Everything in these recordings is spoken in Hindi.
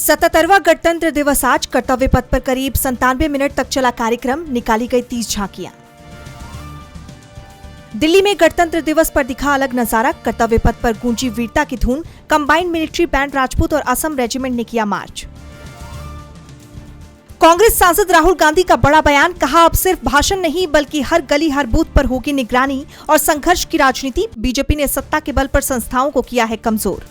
77वां गणतंत्र दिवस आज कर्तव्य पथ पर करीब 97 मिनट तक चला कार्यक्रम, निकाली गई 30 झांकियां। दिल्ली में गणतंत्र दिवस पर दिखा अलग नजारा, कर्तव्य पथ पर गूंजी वीरता की धुन, कंबाइंड मिलिट्री बैंड राजपूत और असम रेजिमेंट ने किया मार्च। कांग्रेस सांसद राहुल गांधी का बड़ा बयान, कहा अब सिर्फ भाषण नहीं बल्कि हर गली हर बूथ पर होगी निगरानी और संघर्ष की राजनीति। बीजेपी ने सत्ता के बल पर संस्थाओं को किया है कमजोर।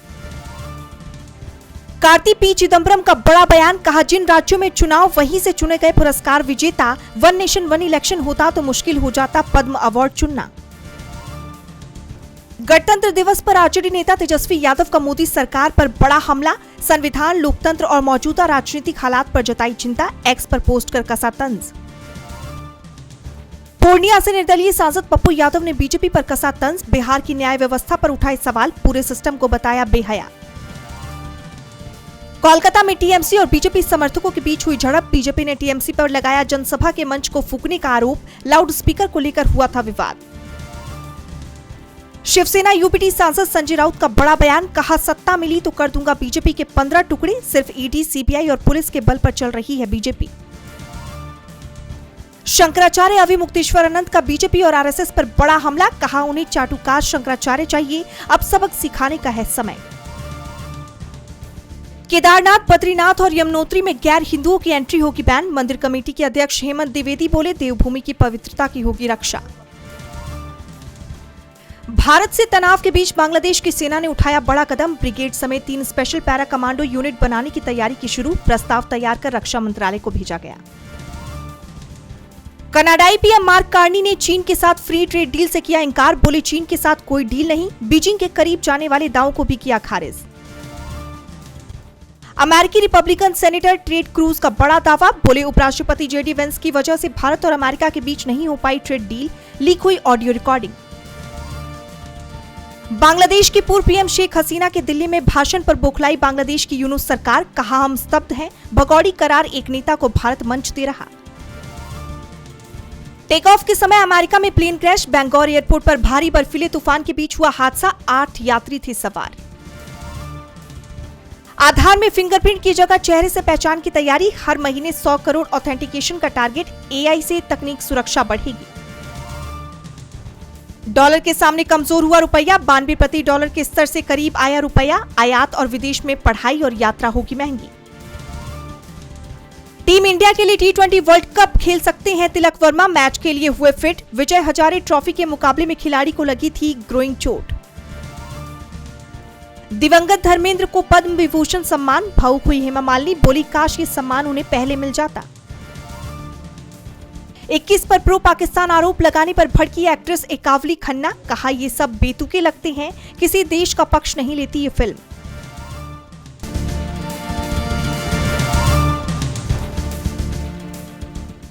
कार्ति पी चिदंबरम का बड़ा बयान, कहा जिन राज्यों में चुनाव वहीं से चुने गए पुरस्कार विजेता, वन नेशन वन इलेक्शन होता तो मुश्किल हो जाता पद्म अवार्ड चुनना। गणतंत्र दिवस पर आरजेडी नेता तेजस्वी यादव का मोदी सरकार पर बड़ा हमला, संविधान, लोकतंत्र और मौजूदा राजनीतिक हालात पर जताई चिंता, एक्स पर पोस्ट कर कसा तंज। पूर्णिया से निर्दलीय सांसद पप्पू यादव ने बीजेपी पर कसा तंज, बिहार की न्याय व्यवस्था पर उठाए सवाल, पूरे सिस्टम को बताया बेहया। कोलकाता में टीएमसी और बीजेपी समर्थकों के बीच हुई झड़प, बीजेपी ने टीएमसी पर लगाया जनसभा के मंच को फूंकने का आरोप, लाउड स्पीकर को लेकर हुआ था विवाद। शिवसेना यूपीटी सांसद संजय राउत का बड़ा बयान, कहा सत्ता मिली तो कर दूंगा बीजेपी के 15 टुकड़े, सिर्फ ईडी, सीबीआई और पुलिस के बल पर चल रही है बीजेपी। शंकराचार्य अविमुक्तेश्वरानंद का बीजेपी और आरएसएस पर बड़ा हमला, कहा उन्हें चाटुकार शंकराचार्य चाहिए, अब सबक सिखाने का है समय। केदारनाथ, बद्रीनाथ और यमुनोत्री में गैर हिंदुओं की एंट्री होगी बैन, मंदिर कमेटी के अध्यक्ष हेमंत द्विवेदी बोले देवभूमि की पवित्रता की होगी रक्षा। भारत से तनाव के बीच बांग्लादेश की सेना ने उठाया बड़ा कदम, ब्रिगेड समेत 3 स्पेशल पैरा कमांडो यूनिट बनाने की तैयारी की शुरू, प्रस्ताव तैयार कर रक्षा मंत्रालय को भेजा गया। कनाडाई पीएम मार्क कार्नी ने चीन के साथ फ्री ट्रेड डील से किया इंकार, बोले चीन के साथ कोई डील नहीं, बीजिंग के करीब जाने वाले दावों को भी किया खारिज। अमेरिकी रिपब्लिकन सेनेटर टेड क्रूज का बड़ा दावा, बोले उपराष्ट्रपति जेडी वेंस की वजह से भारत और अमेरिका के बीच नहीं हो पाई ट्रेड डील, लीक हुई ऑडियो रिकॉर्डिंग। बांग्लादेश की पूर्व पीएम शेख हसीना के दिल्ली में भाषण पर बौखलाई बांग्लादेश की यूनुस सरकार, कहा हम स्तब्ध हैं, भगौड़ी करार एक नेता को भारत मंच दे रहा। टेक ऑफ के समय अमेरिका में प्लेन क्रैश, बैंगलोर एयरपोर्ट पर भारी बर्फीले तूफान के बीच हुआ हादसा, 8 यात्री थे सवार। आधार में फिंगरप्रिंट की जगह चेहरे से पहचान की तैयारी, हर महीने 100 करोड़ ऑथेंटिकेशन का टारगेट, एआई से तकनीक सुरक्षा बढ़ेगी। डॉलर के सामने कमजोर हुआ रुपया, 92 प्रति डॉलर के स्तर से करीब आया रुपया, आयात और विदेश में पढ़ाई और यात्रा होगी महंगी। टीम इंडिया के लिए टी20 वर्ल्ड कप खेल सकते हैं तिलक वर्मा, मैच के लिए हुए फिट, विजय हजारे ट्रॉफी के मुकाबले में खिलाड़ी को लगी थी ग्रोइंग चोट। दिवंगत धर्मेंद्र को पद्म विभूषण सम्मान, भावुक हुई हेमा मालिनी, बोली काश ये सम्मान उन्हें पहले मिल जाता। 21 पर प्रो पाकिस्तान आरोप लगाने पर भड़की एक्ट्रेस एकावली खन्ना, कहा ये सब बेतुके लगते हैं, किसी देश का पक्ष नहीं लेती ये फिल्म।